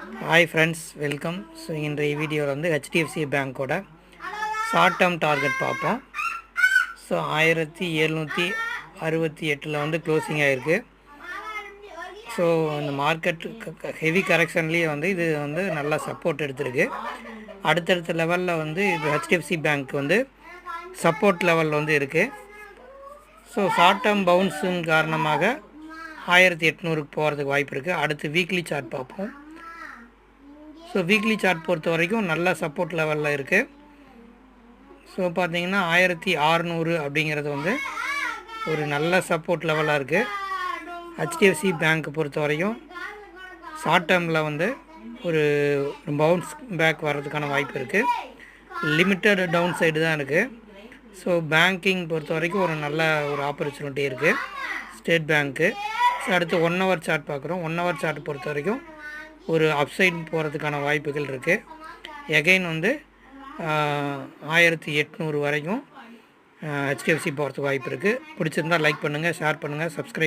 Hi friends, welcome. So இன்றைய வீடியோவில் வந்து ஹெச்டிஎஃப்சி பேங்க்கோட ஷார்ட் டேர்ம் டார்கெட் பார்ப்போம். ஸோ 1768 வந்து க்ளோசிங் ஆகிருக்கு. ஸோ இந்த மார்க்கெட் ஹெவி கரெக்ஷன்லேயே வந்து இது வந்து நல்லா சப்போர்ட் எடுத்திருக்கு. அடுத்தடுத்த லெவலில் வந்து இது ஹெச்டிஎஃப்சி பேங்க் வந்து சப்போர்ட் லெவலில் வந்து இருக்குது. ஸோ ஷார்ட் டேர்ம் பவுன்ஸுங்க காரணமாக 1800க்கு போகிறதுக்கு வாய்ப்பு இருக்குது. அடுத்து வீக்லி சார்ட் பார்ப்போம். ஸோ வீக்லி சார்ட் பொறுத்த வரைக்கும் நல்ல சப்போர்ட் லெவலில் இருக்குது. ஸோ பார்த்தீங்கன்னா 1600 அப்படிங்கிறது வந்து ஒரு நல்ல சப்போர்ட் லெவலாக இருக்குது. ஹெச்டிஎஃப்சி பேங்க் பொறுத்த வரைக்கும் ஷார்ட் டேர்மில் வந்து ஒரு பவுன்ஸ் பேக் வர்றதுக்கான வாய்ப்பு இருக்குது. லிமிட்டட் டவுன் சைடு தான் இருக்குது. ஸோ பேங்கிங் பொறுத்த வரைக்கும் ஒரு நல்ல ஒரு ஆப்பர்ச்சுனிட்டி இருக்குது ஸ்டேட் பேங்க்கு. ஸோ அடுத்து 1 ஹவர் சார்ட் பார்க்குறோம். 1 ஹவர் சார்ட் பொறுத்த வரைக்கும் ஒரு அப்சைட் போகிறதுக்கான வாய்ப்புகள் இருக்குது. எகைன் வந்து 1800 வரைக்கும் ஹெச்டிஎஃப்சி போகிறதுக்கு வாய்ப்பு இருக்குது. பிடிச்சிருந்தால் லைக் பண்ணுங்கள், ஷேர் பண்ணுங்கள், சப்ஸ்கிரைப்